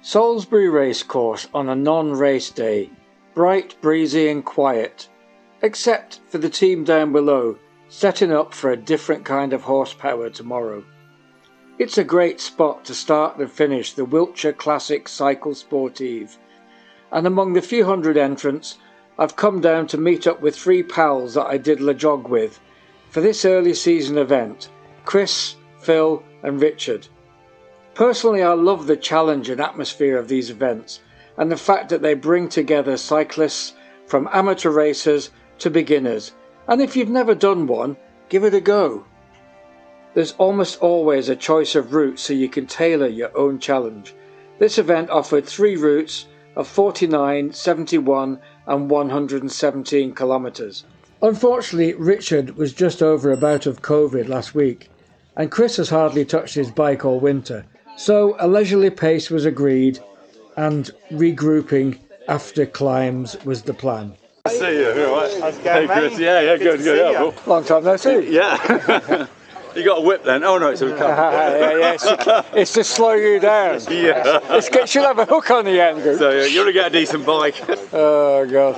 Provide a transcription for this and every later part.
Salisbury Racecourse on a non-race day, bright, breezy and quiet, except for the team down below, setting up for a different kind of horsepower tomorrow. It's a great spot to start and finish the Wiltshire Classic Cycle Sportive, and among the few hundred entrants, I've come down to meet up with 3 pals that I did LEJOG with for this early season event, Chris, Phil and Richard. Personally, I love the challenge and atmosphere of these events and the fact that they bring together cyclists from amateur racers to beginners, and if you've never done one, give it a go. There's almost always a choice of routes so you can tailor your own challenge. This event offered 3 routes of 49, 71 and 117 kilometres. Unfortunately, Richard was just over a bout of COVID last week, and Chris has hardly touched his bike all winter. So a leisurely pace was agreed and regrouping after climbs was the plan. I see you, all right. How's it going, hey, Chris. Yeah, good. Yeah, Long time no see. Yeah. You got a whip then? Oh no, it's a car. Yeah, it's to slow you down. Yeah. It should have a hook on the end. So you're going to get a decent bike. Oh God.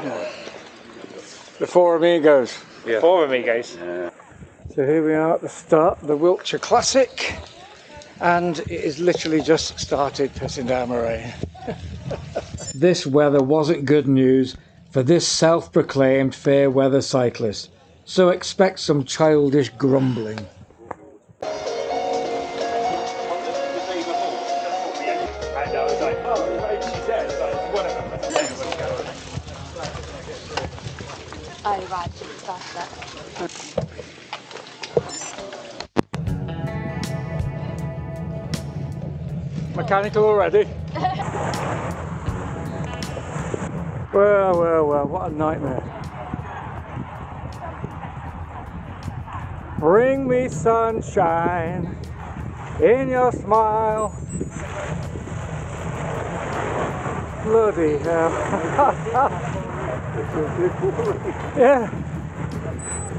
The 4 amigos. Yeah. 4 amigos. Yeah. So here we are at the start of the Wiltshire Classic. And it is literally just started pissing down rain. This weather wasn't good news for this self-proclaimed fair weather cyclist, so expect some childish grumbling. Oh right, that's that. Mechanical already? Well, what a nightmare. Bring me sunshine in your smile. Bloody hell. Yeah.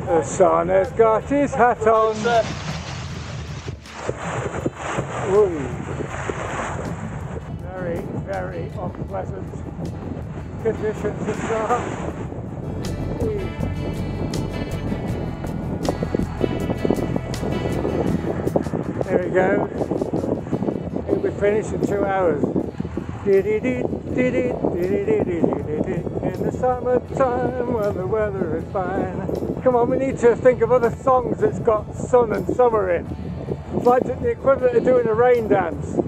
The sun has got his hat on. Ooh. Very unpleasant conditions to start. There we go. It'll be finished in 2 hours. In the summertime when the weather is fine. Come on, we need to think of other songs that's got sun and summer in. It's like the equivalent of doing a rain dance.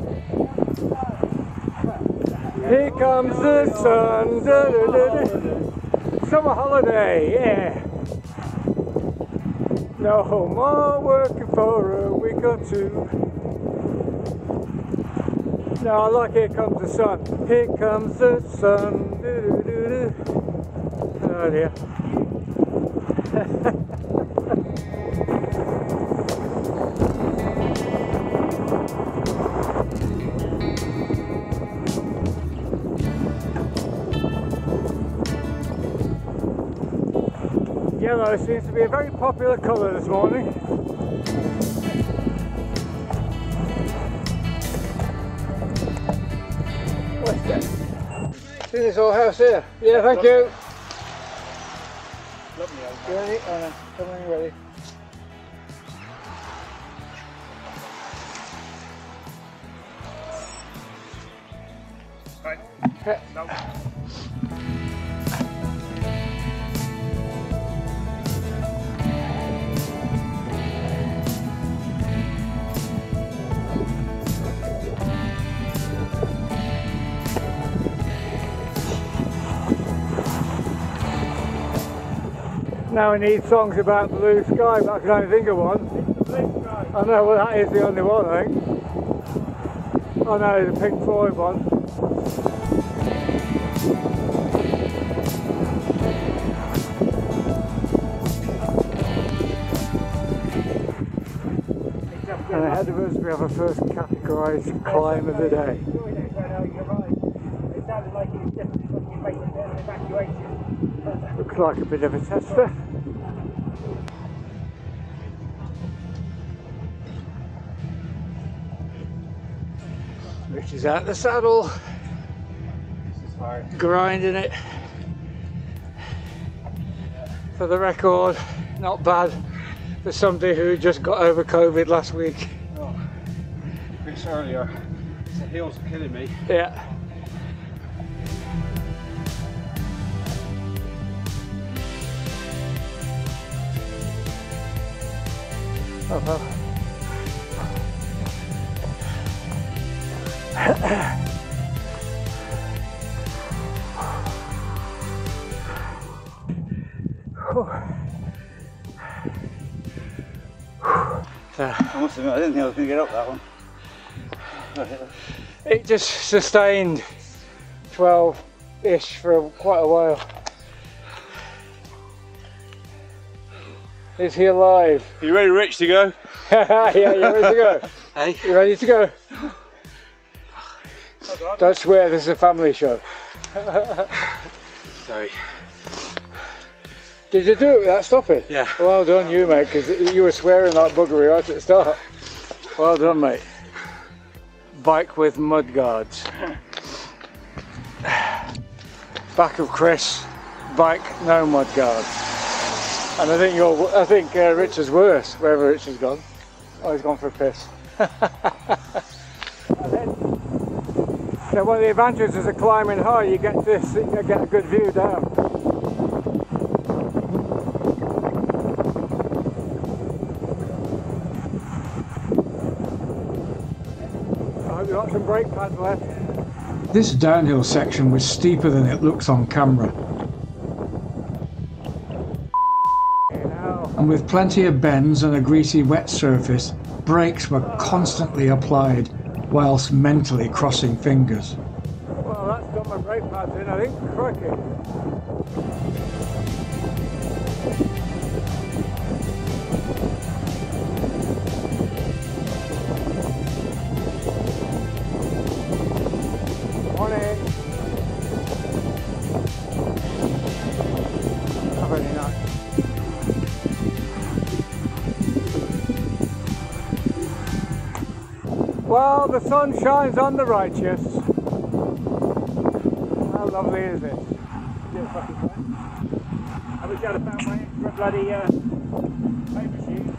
Here comes the sun, da, da, da, da. Summer holiday, yeah. No more working for a week or 2. Now I like Here Comes the Sun. Here comes the sun, do, do, do, do. Oh dear. Yellow seems to be a very popular colour this morning. What's that? See this old house here? Yeah, thank you. Lovely. You ready? Oh no, come on, you ready? Right. Yeah. No. Now we need songs about blue sky, but I can only think of one. I know, well that is the only one I think. Oh no, the Pink Floyd one. And ahead of us we have our first categorised climb of the day. It sounded like it was definitely making an evacuation. Looks like a bit of a tester. Rich is out the saddle, grinding it. For the record, not bad for somebody who just got over COVID last week. Oh, a bit earlier. The heels are killing me. Yeah. Oh well. I must admit, I didn't think I was going to get up that one. It just sustained 12-ish for quite a while. Is he alive? Are you ready, Rich, to go? Yeah, you ready to go? Hey? You ready to go? Don't swear, this is a family show. Sorry. Did you do it without stopping? Yeah. Well done you, mate, because you were swearing like buggery right at the start. Well done, mate. Bike with mud guards. Back of Chris, bike no mud guards. And I think Rich is worse, wherever Rich has gone. Oh, he's gone for a piss. So one of the advantages of climbing high, you get this, you get a good view down. I hope you've got some brake pads left. This downhill section was steeper than it looks on camera. And with plenty of bends and a greasy wet surface, brakes were constantly applied whilst mentally crossing fingers. Well, that's got my brake pads in, I think. Crikey. Morning. Not very nice. Well, the sun shines on the righteous. How lovely is it? I wish I'd have found my extra bloody overshoes.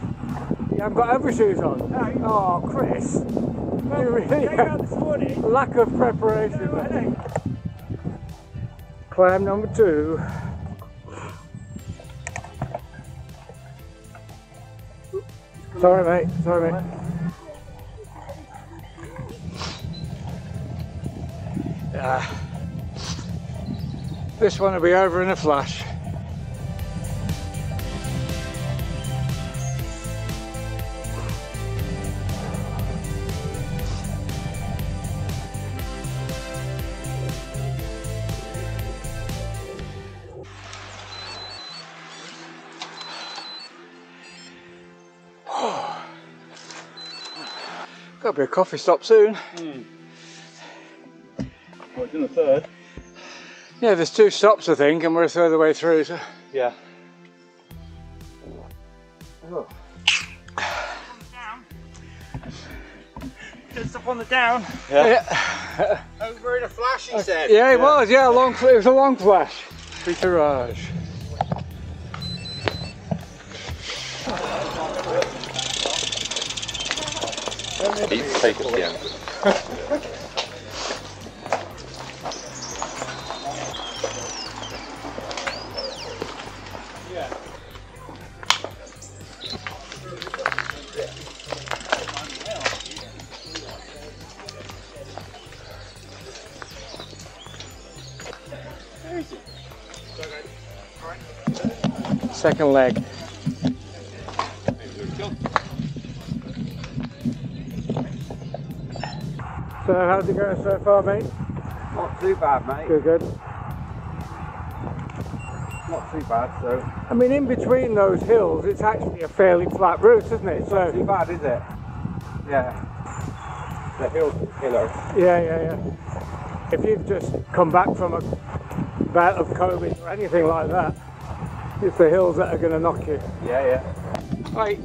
You haven't got overshoes on? No. Oh, Chris. You really Came out this morning. lack of preparation. No, I know. Climb number 2. Sorry, mate. Sorry, mate. This one will be over in a flash. Got to be a coffee stop soon. Well, it's in the third. Yeah, there's 2 stops I think, and we're a third of the way through. So. Yeah. Oh. Good stuff on the down. Yeah. Over in a flash, he said. Yeah, it was. Yeah, it was a long flash. Peterage. Take it again. Second leg. So how's it going so far, mate? Not too bad, mate. Good, good. Not too bad, so. I mean, in between those hills, it's actually a fairly flat route, isn't it? So. Not too bad, is it? Yeah. The hills are killer. Yeah. If you've just come back from a bout of COVID or anything like that, it's the hills that are going to knock you. Yeah. Right.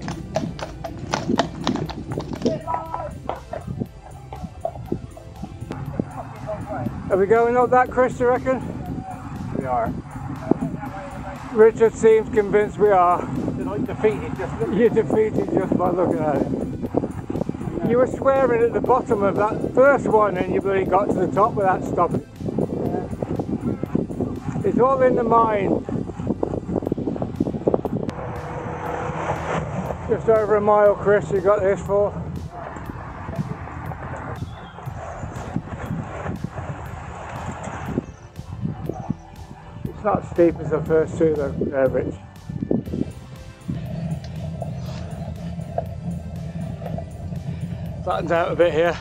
Are we going up that, Chris, you reckon? We are. Richard seems convinced we are. You're defeated just You're defeated just by looking at it. You were swearing at the bottom of that first one and you bloody got to the top without stopping. It's all in the mind. Just over a mile, Chris, you got this for. It's not steep as the first two though, Rich. Flattens out a bit here.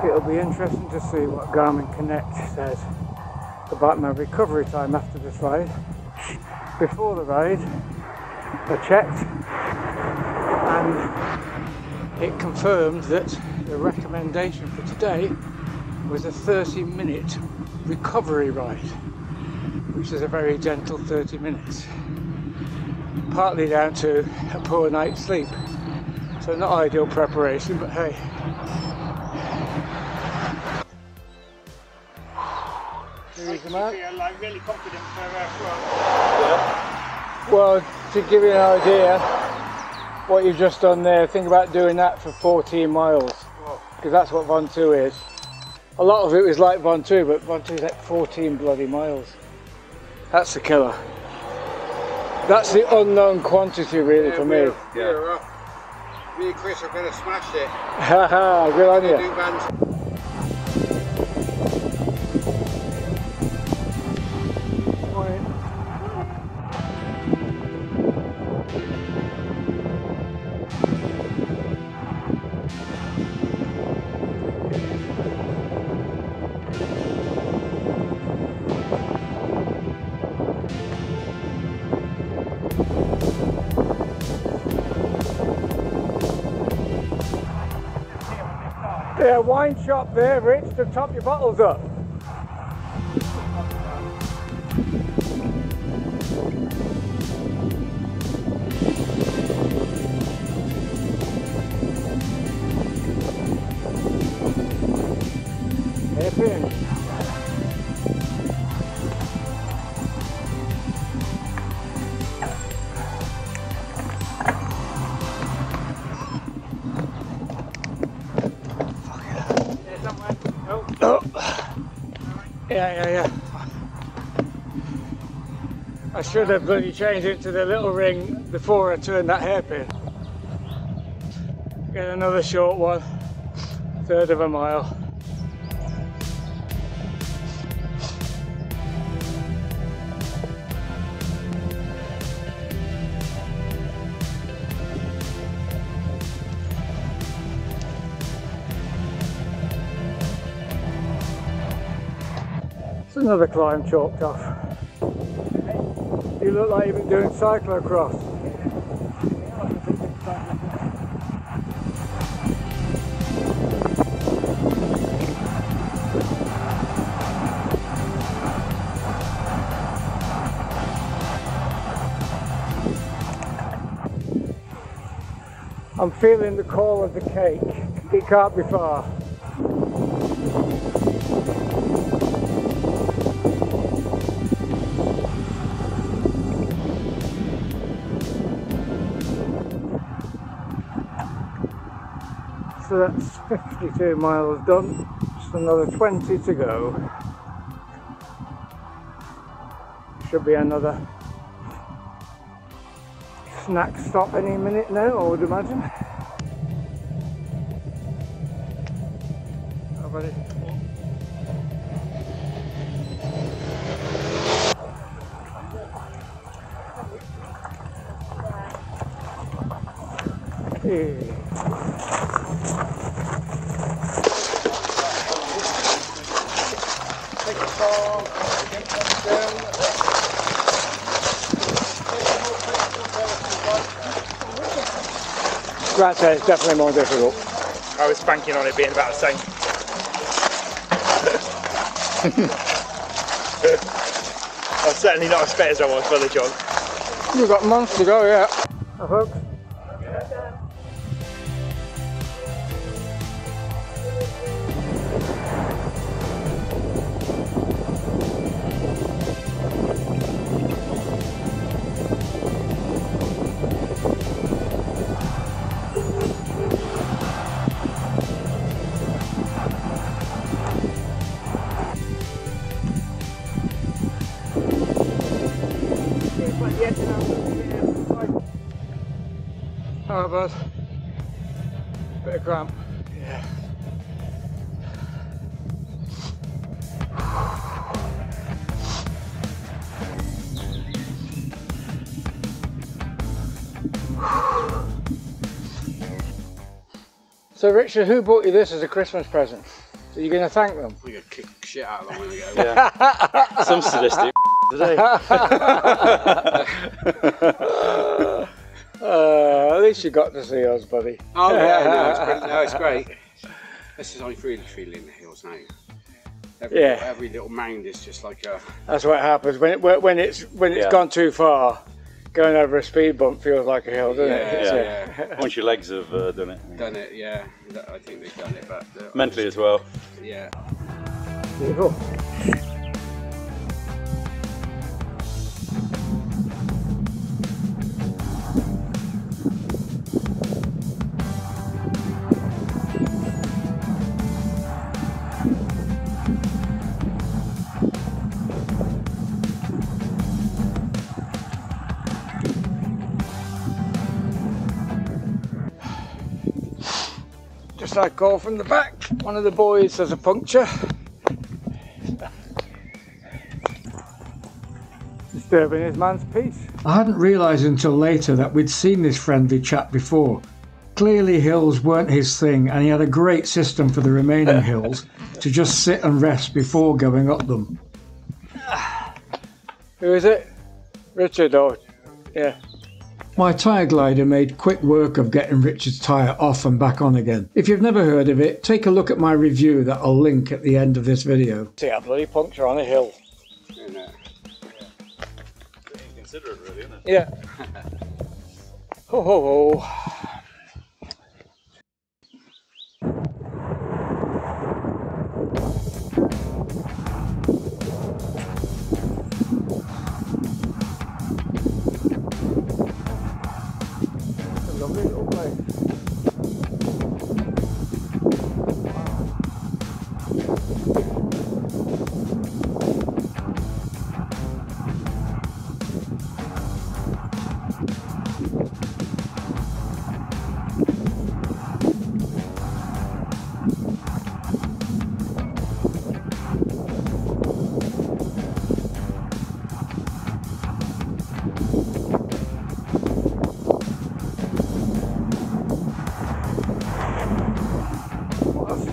It'll be interesting to see what Garmin Connect says about my recovery time after this ride. Before the ride, I checked and it confirmed that the recommendation for today was a 30-minute recovery ride, which is a very gentle 30 minutes. Partly down to a poor night's sleep. So not ideal preparation, but hey. I'm really confident for Well, to give you an idea what you've just done there, think about doing that for 14 miles. Because that's what Von 2 is. A lot of it was like Von 2, but Von 2 is like 14 bloody miles. That's the killer. That's the unknown quantity really for me. Me and Chris are going to smash it. Haha, good on you. Yeah, wine shop there, Rich, to top your bottles up. Hairpin. Oh. Yeah. I should have bloody changed it to the little ring before I turned that hairpin. Get another short one, 1/3 of a mile. It's another climb chalked off. You look like you've been doing cyclocross. I'm feeling the call of the cake. It can't be far. So that's 52 miles done, just another 20 to go. Should be another snack stop any minute now, I would imagine. How about it? Hey. Right, so it's definitely more difficult. I was banking on it being about the same. I'm certainly not as fit as I was for the jog. We've got months to go, yeah. Folks. How about bit of cramp? Yeah. So Richard, who bought you this as a Christmas present? Are you going to thank them? We got kicked shit out of them when we go. Yeah. Some sadistic today. At least you got to see us, buddy. Oh yeah, no, it's great. No, it's great. This is how you really feel in the hills now. Every little mound is just like a. That's what happens when it's gone too far. Going over a speed bump feels like a hill, doesn't it? Yeah. Once your legs have done it. Done it, yeah. I think they've done it, but mentally as well. Yeah. Beautiful. Just like call from the back, one of the boys has a puncture. Disturbing his man's peace. I hadn't realised until later that we'd seen this friendly chap before. Clearly hills weren't his thing, and he had a great system for the remaining hills to just sit and rest before going up them. Who is it? Richard, oh, yeah. My tyre glider made quick work of getting Richard's tyre off and back on again. If you've never heard of it, take a look at my review that I'll link at the end of this video. See a bloody puncture on a hill. Inconsiderate really, isn't it? Yeah. Ho ho ho. Lovely little place.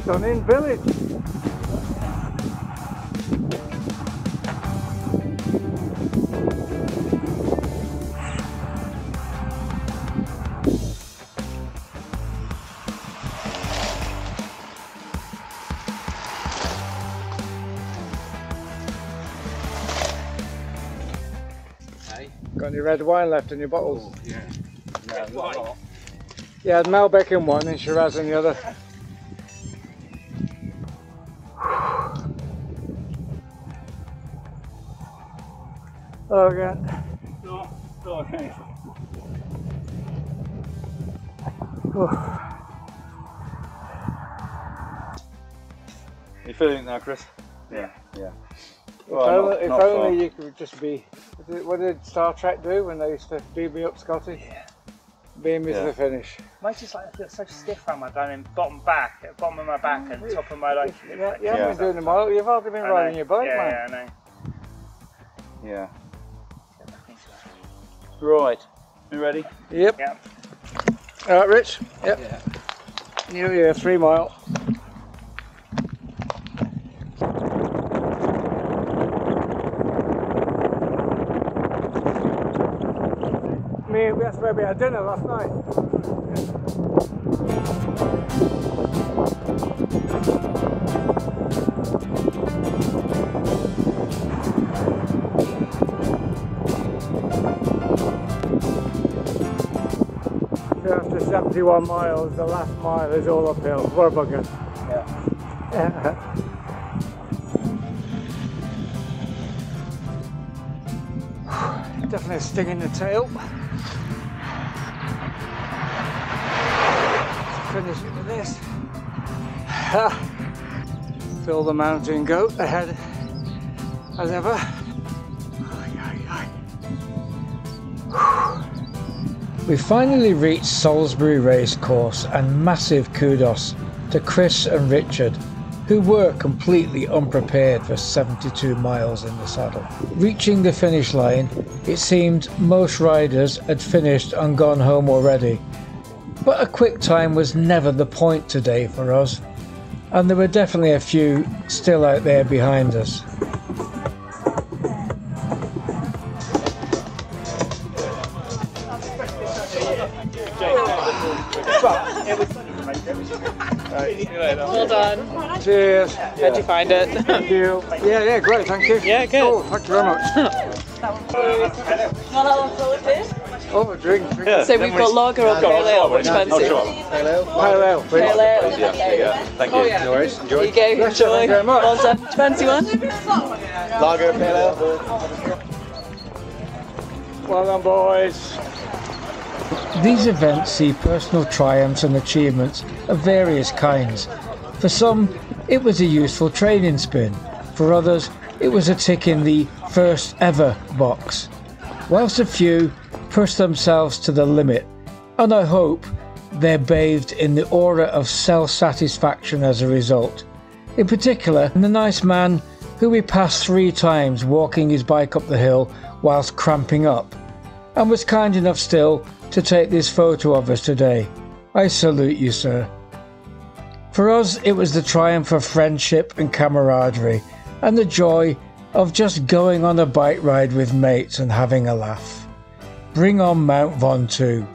Stunning village. Hey? Got any red wine left in your bottles? Oh, yeah. Red wine. Yeah, I had Malbec in one and Shiraz in the other. Hello again. Okay. You feeling it now, Chris? Yeah. Yeah. If only you could just be. What did Star Trek do when they used to beam me up, Scotty? Yeah. Beam me to the finish. Mine's just like I feel so stiff around my down in bottom of my back and top of my like. Yeah, you haven't been doing them all. You've hardly been riding your bike, man. Yeah, I know. Yeah. Right. You ready? Yep. Yeah. Alright, Rich. Yep. Yeah. Yeah, 3 mile. That's where we had dinner last night. So after 71 miles, the last mile is all uphill. What a bugger. Yeah. Definitely a sting in the tail. Finish it with this. Fill the mountain goat ahead as ever. We finally reached Salisbury Racecourse, and massive kudos to Chris and Richard, who were completely unprepared for 72 miles in the saddle. Reaching the finish line, it seemed most riders had finished and gone home already. But a quick time was never the point today for us, and there were definitely a few still out there behind us. Well done. Cheers. How'd you find it? Thank you. Yeah, great, thank you. Yeah, good. Oh, thank you very much. Oh, a drink. Yeah. So we've got lager or pale ale, which fancy? Pale ale, please. Pale ale. Yeah. Thank you. No worries, enjoy. There you go, enjoy. Thank you very much. Well done. Fancy one? Lager, pale ale. Well done, boys. These events see personal triumphs and achievements of various kinds. For some, it was a useful training spin. For others, it was a tick in the first ever box. Whilst a few pushed themselves to the limit, and I hope they're bathed in the aura of self-satisfaction as a result. In particular, the nice man who we passed 3 times walking his bike up the hill whilst cramping up, and was kind enough still to take this photo of us today. I salute you, sir. For us, it was the triumph of friendship and camaraderie, and the joy of just going on a bike ride with mates and having a laugh. Bring on Mount Ventoux.